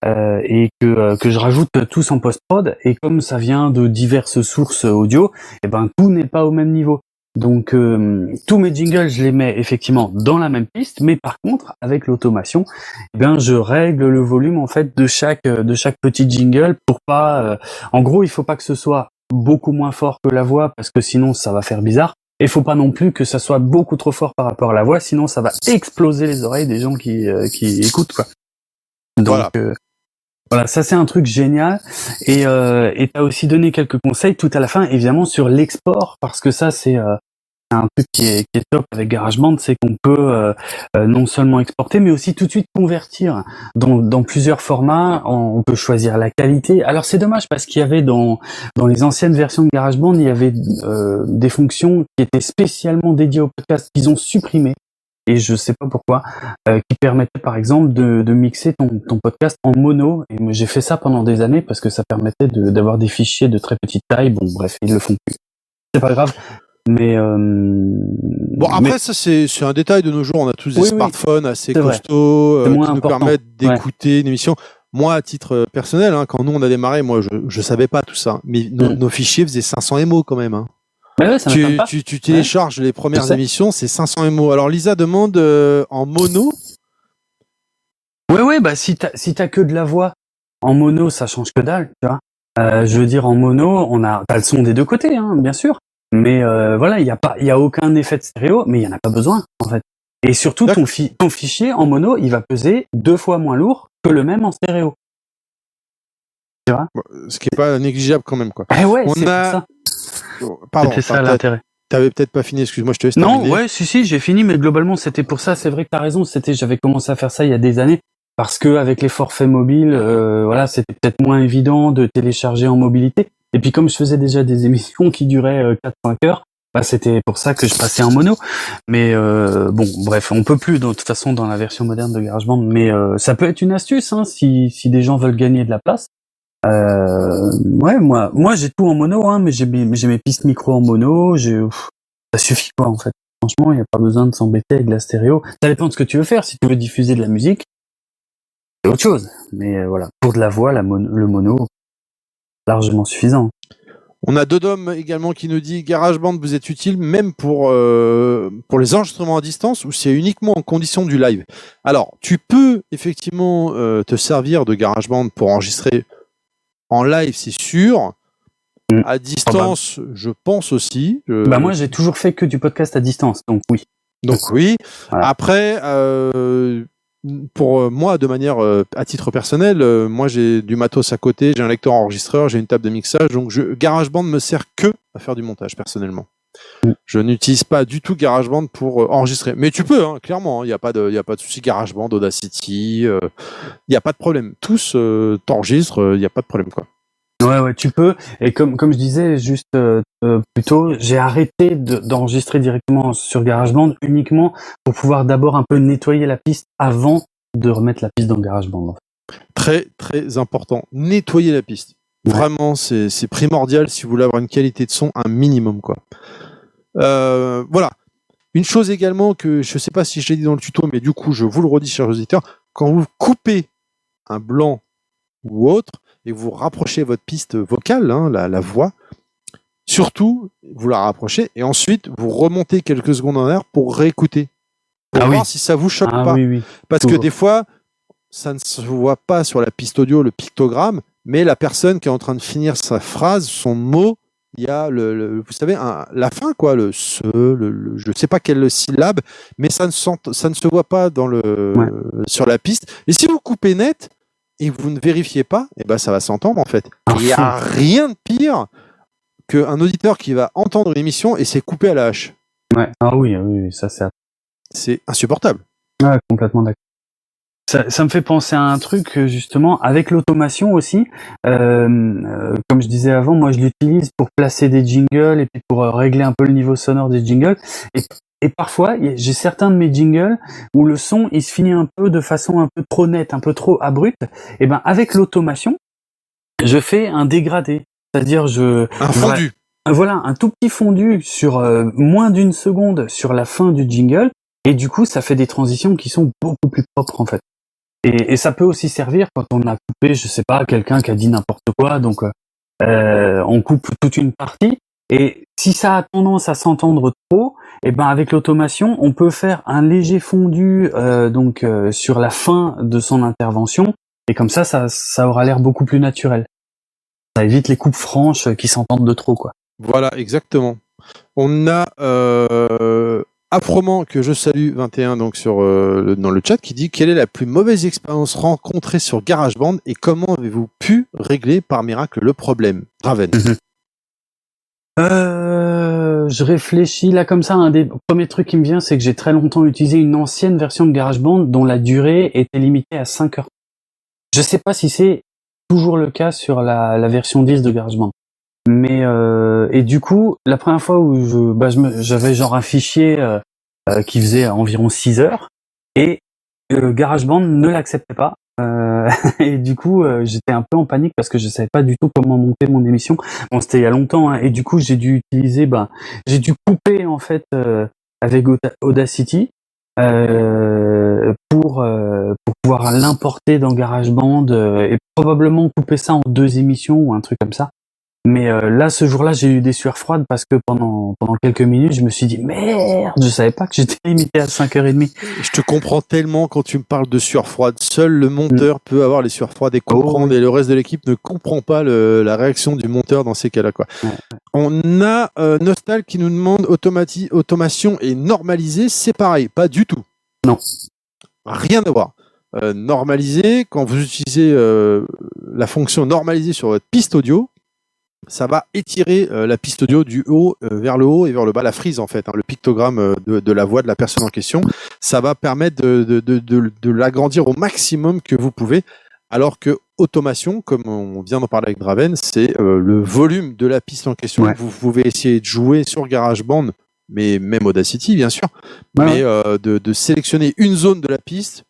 S2: et que je rajoute tous en post-prod. Et comme ça vient de diverses sources audio, tout n'est pas au même niveau. Donc tous mes jingles, je les mets effectivement dans la même piste, mais par contre avec l'automation, je règle le volume en fait de chaque petit jingle pour pas. En gros, il faut pas que ce soit beaucoup moins fort que la voix parce que sinon ça va faire bizarre. Et il faut pas non plus que ça soit beaucoup trop fort par rapport à la voix, sinon ça va exploser les oreilles des gens qui écoutent quoi. Donc voilà, ça c'est un truc génial. Et t'as aussi donné quelques conseils tout à la fin, évidemment, sur l'export, parce que ça c'est un truc qui est top avec GarageBand, c'est qu'on peut non seulement exporter, mais aussi tout de suite convertir dans plusieurs formats. On peut choisir la qualité. Alors c'est dommage parce qu'il y avait dans les anciennes versions de GarageBand, il y avait des fonctions qui étaient spécialement dédiées au podcast qu'ils ont supprimées. Et je sais pas pourquoi, qui permettait par exemple de mixer ton podcast en mono. Et j'ai fait ça pendant des années parce que ça permettait d'avoir des fichiers de très petite taille. Bon bref, ils le font plus. C'est pas grave. Mais
S1: ça c'est un détail de nos jours. On a tous des smartphones assez costauds qui nous permettent d'écouter une émission. Moi, à titre personnel, quand nous on a démarré, moi je savais pas tout ça. Mais nos fichiers faisaient 500 MO quand même. Tu télécharges les premières émissions, c'est 500 MO. Alors Lisa demande en mono.
S2: Si t'as que de la voix en mono, ça change que dalle, tu vois. Je veux dire en mono, t'as le son des deux côtés, bien sûr. Mais il y a aucun effet de stéréo, mais il y en a pas besoin en fait. Et surtout ton fichier en mono, il va peser 2 fois moins lourd que le même en stéréo. Tu vois ?
S1: Ce qui est pas négligeable quand même quoi.
S2: C'est ça.
S1: Pardon,
S2: c'était ça l'intérêt.
S1: T'avais peut-être pas fini, excuse-moi, je te laisse terminer.
S2: Non, si, j'ai fini, mais globalement c'était pour ça. C'est vrai que t'as raison. J'avais commencé à faire ça il y a des années parce que avec les forfaits mobiles, c'était peut-être moins évident de télécharger en mobilité. Et puis comme je faisais déjà des émissions qui duraient 4-5 heures, c'était pour ça que je passais en mono. Mais bref, on peut plus de toute façon dans la version moderne de GarageBand. Mais ça peut être une astuce si des gens veulent gagner de la place. Moi j'ai tout en mono, mais j'ai mes pistes micro en mono, ça suffit quoi en fait. Franchement, il n'y a pas besoin de s'embêter avec la stéréo. Ça dépend de ce que tu veux faire. Si tu veux diffuser de la musique, c'est autre chose. Mais pour de la voix, le mono, largement suffisant.
S1: On a Dodom également qui nous dit GarageBand vous êtes utile même pour les enregistrements à distance ou c'est uniquement en condition du live. Alors tu peux effectivement te servir de GarageBand pour enregistrer en live, c'est sûr. À distance, je pense aussi.
S2: Moi, j'ai toujours fait que du podcast à distance, donc oui.
S1: Voilà. Après, pour moi, de manière à titre personnel, moi j'ai du matos à côté, j'ai un lecteur enregistreur, j'ai une table de mixage, donc GarageBand me sert que à faire du montage personnellement. Je n'utilise pas du tout GarageBand pour enregistrer. Mais tu peux, hein, clairement, il n'y a pas de souci. GarageBand, Audacity, il n'y a pas de problème. Tous t'enregistrent, il n'y a pas de problème, quoi.
S2: Ouais, tu peux. Et comme je disais juste plus tôt, j'ai arrêté d'enregistrer directement sur GarageBand uniquement pour pouvoir d'abord un peu nettoyer la piste avant de remettre la piste dans GarageBand. En fait.
S1: Très, très important. Nettoyer la piste. Ouais. Vraiment, c'est primordial si vous voulez avoir une qualité de son, un minimum, quoi. Voilà. Une chose également que je ne sais pas si je l'ai dit dans le tuto, mais du coup, je vous le redis, chers auditeurs, quand vous coupez un blanc ou autre, et vous rapprochez votre piste vocale, hein, la voix, surtout, vous la rapprochez, et ensuite, vous remontez quelques secondes en arrière pour réécouter. Pour voir si ça vous choque pas.
S2: Oui.
S1: Parce que des fois, ça ne se voit pas sur la piste audio, le pictogramme, mais la personne qui est en train de finir sa phrase, son mot, il y a vous savez, la fin, quoi, je ne sais pas quelle syllabe, mais ça ne se voit pas sur la piste. Et si vous coupez net, et vous ne vérifiez pas, et ben ça va s'entendre en fait. Il n'y a rien de pire qu'un auditeur qui va entendre une émission et c'est coupé à la hache.
S2: Ouais. Ah oui, ça
S1: c'est insupportable.
S2: Ouais, complètement d'accord. Ça me fait penser à un truc justement avec l'automation aussi. Comme je disais avant, moi je l'utilise pour placer des jingles et puis pour régler un peu le niveau sonore des jingles. Et parfois, j'ai certains de mes jingles où le son, il se finit un peu de façon un peu trop nette, un peu trop abrupte. Et ben, avec l'automation, je fais un dégradé. C'est-à-dire,
S1: un fondu.
S2: Voilà, un tout petit fondu sur moins d'une seconde sur la fin du jingle. Et du coup, ça fait des transitions qui sont beaucoup plus propres, en fait. Et ça peut aussi servir quand on a coupé, je sais pas, quelqu'un qui a dit n'importe quoi. Donc, on coupe toute une partie. Et si ça a tendance à s'entendre trop, et ben avec l'automation, on peut faire un léger fondu sur la fin de son intervention, et comme ça aura l'air beaucoup plus naturel. Ça évite les coupes franches qui s'entendent de trop, quoi.
S1: Voilà, exactement. On a Afroman, que je salue, 21, donc dans le chat, qui dit: quelle est la plus mauvaise expérience rencontrée sur GarageBand et comment avez-vous pu régler par miracle le problème? Draven.
S2: Je réfléchis là comme ça. Un des premiers trucs qui me vient, c'est que j'ai très longtemps utilisé une ancienne version de GarageBand dont la durée était limitée à 5 heures. Je sais pas si c'est toujours le cas sur la version 10 de GarageBand. Mais et du coup, la première fois où j'avais genre un fichier qui faisait environ 6 heures et GarageBand ne l'acceptait pas. Et du coup, j'étais un peu en panique parce que je savais pas du tout comment monter mon émission. Bon, c'était il y a longtemps, hein, et du coup, j'ai dû couper en fait avec Audacity pour pouvoir l'importer dans GarageBand et probablement couper ça en 2 émissions ou un truc comme ça. Mais là, ce jour-là, j'ai eu des sueurs froides parce que pendant quelques minutes, je me suis dit merde, je savais pas que j'étais limité à 5h30.
S1: Je te comprends tellement quand tu me parles de sueurs froides. Seul le monteur peut avoir les sueurs froides et comprendre, et le reste de l'équipe ne comprend pas la réaction du monteur dans ces cas-là, quoi. Ouais. On a Nostal qui nous demande automation et normaliser, c'est pareil, pas du tout.
S2: Non.
S1: Rien à voir. Normaliser, quand vous utilisez la fonction normaliser sur votre piste audio, ça va étirer la piste audio du haut vers le haut et vers le bas, la frise en fait, hein, le pictogramme de la voix de la personne en question. Ça va permettre de l'agrandir au maximum que vous pouvez, alors que automation, comme on vient d'en parler avec Draven, c'est le volume de la piste en question. Ouais. Vous pouvez essayer de jouer sur GarageBand, mais même Audacity bien sûr, mais de sélectionner une zone de la piste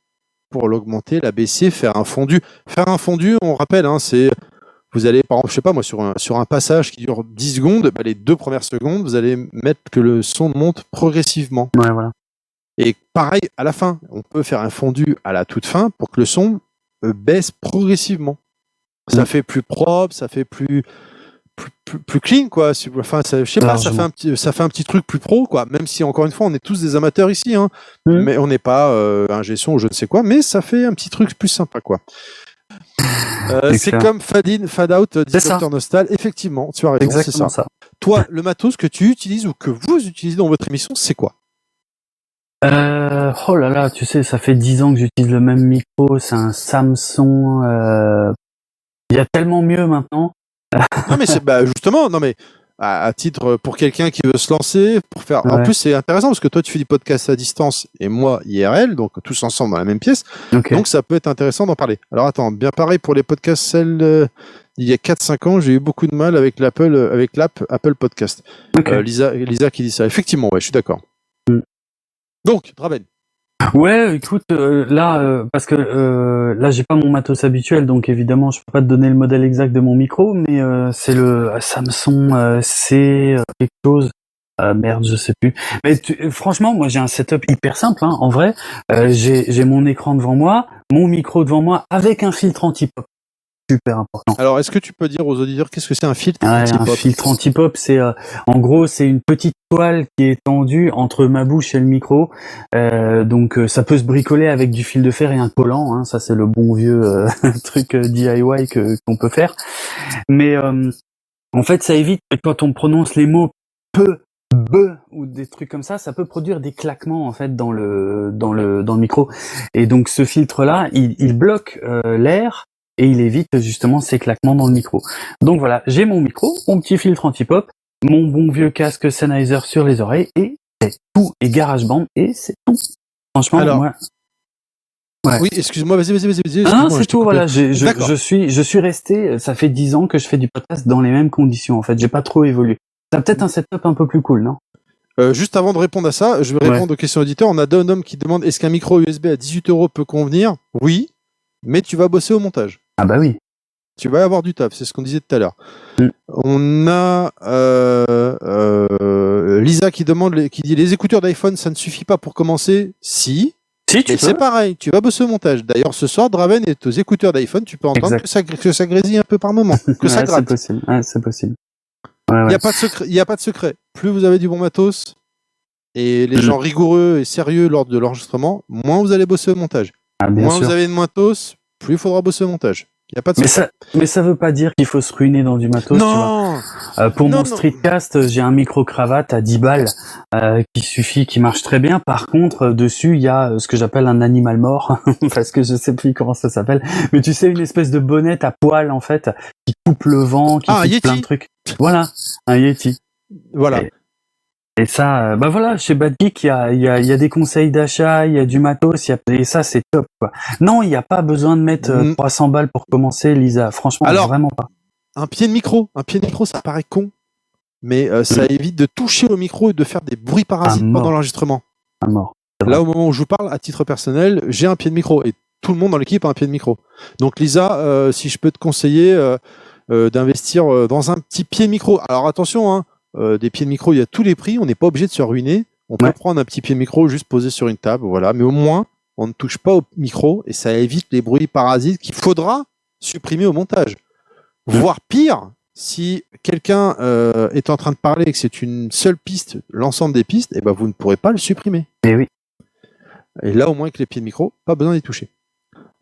S1: pour l'augmenter, la baisser, faire un fondu. Faire un fondu, on rappelle, hein, c'est... Vous allez, par exemple, je sais pas moi, sur un passage qui dure 10 secondes, bah, les 2 premières secondes, vous allez mettre que le son monte progressivement.
S2: Ouais, voilà.
S1: Et pareil, à la fin, on peut faire un fondu à la toute fin pour que le son baisse progressivement. Ça fait plus propre, ça fait plus clean, quoi. Enfin, je sais pas, ça fait un petit truc plus pro, quoi. Même si, encore une fois, on est tous des amateurs ici, hein. Mais on n'est pas ingé son ou je ne sais quoi, mais ça fait un petit truc plus sympa, quoi. C'est comme fade in, fade out, dit Dr Nostal. Effectivement, tu as raison,
S2: exactement
S1: c'est ça. Toi, le matos que tu utilises ou que vous utilisez dans votre émission, c'est quoi?
S2: Oh là là, tu sais, ça fait 10 ans que j'utilise le même micro, c'est un Samsung. Il y a tellement mieux maintenant.
S1: Non mais c'est justement, non mais à titre pour quelqu'un qui veut se lancer, pour faire. En plus c'est intéressant parce que toi tu fais du podcast à distance et moi IRL, donc tous ensemble dans la même pièce.
S2: Okay.
S1: Donc ça peut être intéressant d'en parler. Alors attends, bien pareil pour les podcasts, il y a 4-5 ans, j'ai eu beaucoup de mal avec l'app Apple Podcast.
S2: Okay.
S1: Lisa qui dit ça. Effectivement, ouais, je suis d'accord. Donc, Draven.
S2: Ouais, écoute, parce que là j'ai pas mon matos habituel, donc évidemment je peux pas te donner le modèle exact de mon micro, mais c'est le Samsung C quelque chose. Merde, je sais plus. Mais franchement, moi j'ai un setup hyper simple. Hein, en vrai, j'ai mon écran devant moi, mon micro devant moi, avec un filtre anti-pop. Super important.
S1: Alors, est-ce que tu peux dire aux auditeurs qu'est-ce que c'est un filtre
S2: anti-pop ? Un filtre anti-pop, c'est en gros c'est une petite toile qui est tendue entre ma bouche et le micro. Donc ça peut se bricoler avec du fil de fer et un collant. Hein, ça c'est le bon vieux truc DIY qu'on peut faire. Mais en fait, ça évite que quand on prononce les mots ou des trucs comme ça peut produire des claquements en fait dans le micro. Et donc ce filtre là, il bloque l'air. Et il évite justement ces claquements dans le micro. Donc voilà, j'ai mon micro, mon petit filtre anti-pop, mon bon vieux casque Sennheiser sur les oreilles, et c'est tout. Et GarageBand, et c'est tout. Franchement,
S1: alors,
S2: moi...
S1: Ouais. Oui, excuse-moi, vas-y.
S2: Non, c'est tout, voilà. Je suis resté, ça fait 10 ans que je fais du podcast dans les mêmes conditions, en fait. J'ai pas trop évolué. T'as peut-être un setup un peu plus cool, non?
S1: Juste avant de répondre à ça, je vais répondre aux questions auditeurs. On a Don qui demande, est-ce qu'un micro USB à 18€ peut convenir? Oui, mais tu vas bosser au montage.
S2: Ah bah oui.
S1: Tu vas avoir du taf, c'est ce qu'on disait tout à l'heure. On a Lisa qui dit les écouteurs d'iPhone, ça ne suffit pas pour commencer. Si tu peux. C'est pareil, tu vas bosser au montage. D'ailleurs, ce soir, Draven est aux écouteurs d'iPhone, tu peux entendre que ça grésille un peu par moment, que ça gratte.
S2: C'est possible.
S1: Il n'y a pas de secret. Plus vous avez du bon matos et les gens rigoureux et sérieux lors de l'enregistrement, moins vous allez bosser au montage. Moins vous avez de matos, plus il faudra bosser au montage. Y a pas de
S2: mais ça veut pas dire qu'il faut se ruiner dans du matos.
S1: Non.
S2: Tu vois. Pour mon streetcast, j'ai un micro cravate à 10 balles qui marche très bien. Par contre, dessus, il y a ce que j'appelle un animal mort parce que je sais plus comment ça s'appelle. Mais tu sais, une espèce de bonnette à poil en fait qui coupe le vent, qui coupe plein de trucs. Voilà, un Yeti.
S1: Voilà.
S2: Et ça, bah voilà, chez Bad Geek, il y a des conseils d'achat, il y a du matos, et ça, c'est top, quoi. Non, il n'y a pas besoin de mettre 300 balles pour commencer, Lisa. Franchement, alors, vraiment pas.
S1: Un pied de micro, ça paraît con, mais ça évite de toucher au micro et de faire des bruits parasites pendant l'enregistrement.
S2: À mort.
S1: Là, au moment où je vous parle, à titre personnel, j'ai un pied de micro et tout le monde dans l'équipe a un pied de micro. Donc, Lisa, si je peux te conseiller d'investir dans un petit pied de micro. Alors, attention, hein. Des pieds de micro, il y a tous les prix, on n'est pas obligé de se ruiner. On peut prendre un petit pied de micro juste posé sur une table, voilà. Mais au moins, on ne touche pas au micro et ça évite les bruits parasites qu'il faudra supprimer au montage. Voire pire, si quelqu'un est en train de parler et que c'est une seule piste, l'ensemble des pistes, et ben vous ne pourrez pas le supprimer.
S2: Et oui.
S1: Et là, au moins avec les pieds de micro, pas besoin d'y toucher.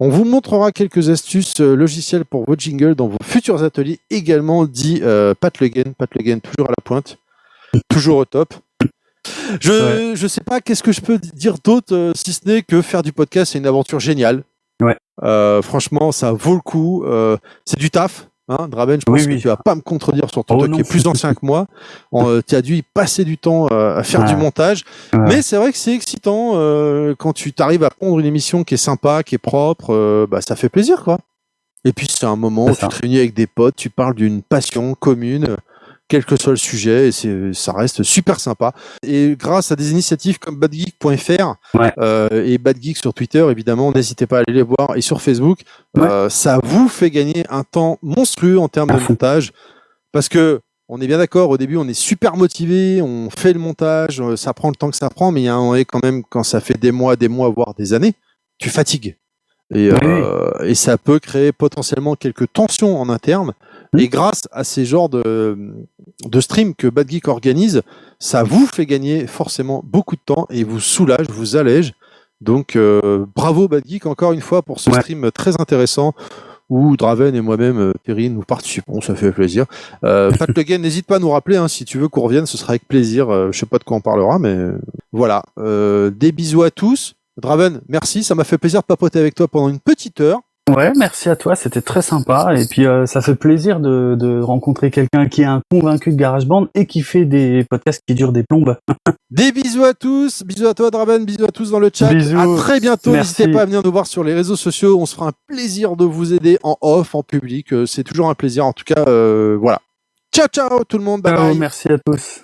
S1: On vous montrera quelques astuces logicielles pour vos jingles dans vos futurs ateliers également, dit Pat Le Guen. Pat Le Guen, toujours à la pointe, toujours au top. Je sais pas qu'est-ce que je peux dire d'autre si ce n'est que faire du podcast, c'est une aventure géniale.
S2: Ouais.
S1: Franchement, ça vaut le coup. C'est du taf. Hein, Draven, je pense que tu vas pas me contredire sur ton truc qui est plus ancien que moi. Tu as dû y passer du temps à faire du montage. Ouais. Mais c'est vrai que c'est excitant quand tu t'arrives à pondre une émission qui est sympa, qui est propre. Ça fait plaisir, quoi. Et puis c'est un moment où tu te réunis avec des potes, tu parles d'une passion commune, quel que soit le sujet, et ça reste super sympa. Et grâce à des initiatives comme badgeek.fr et badgeek sur Twitter, évidemment, n'hésitez pas à aller les voir, et sur Facebook, ça vous fait gagner un temps monstrueux en termes de montage, parce que on est bien d'accord, au début on est super motivé, on fait le montage, ça prend le temps que ça prend, mais il y a un moment quand même, quand ça fait des mois, voire des années, tu fatigues. Et ça peut créer potentiellement quelques tensions en interne. Et grâce à ces genres de streams que Bad Geek organise, ça vous fait gagner forcément beaucoup de temps et vous soulage, vous allège. Donc bravo Bad Geek encore une fois pour ce stream très intéressant où Draven et moi-même, Terry, nous participons, ça fait plaisir. Pat Le Guen, n'hésite pas à nous rappeler, hein, si tu veux qu'on revienne, ce sera avec plaisir. Je sais pas de quoi on parlera, mais voilà. Des bisous à tous. Draven, merci, ça m'a fait plaisir de papoter avec toi pendant une petite heure.
S2: Ouais, merci à toi, c'était très sympa. Et puis ça fait plaisir de rencontrer quelqu'un qui est un convaincu de GarageBand et qui fait des podcasts qui durent des plombes.
S1: Des bisous à tous, bisous à toi Draven, bisous à tous dans le chat.
S2: Bisous.
S1: À très bientôt,
S2: Merci.
S1: n'hésitez pas à venir nous voir sur les réseaux sociaux, on se fera un plaisir de vous aider en off, en public, c'est toujours un plaisir en tout cas, voilà. Ciao ciao tout le monde, bye
S2: Ciao,
S1: bye.
S2: merci à tous.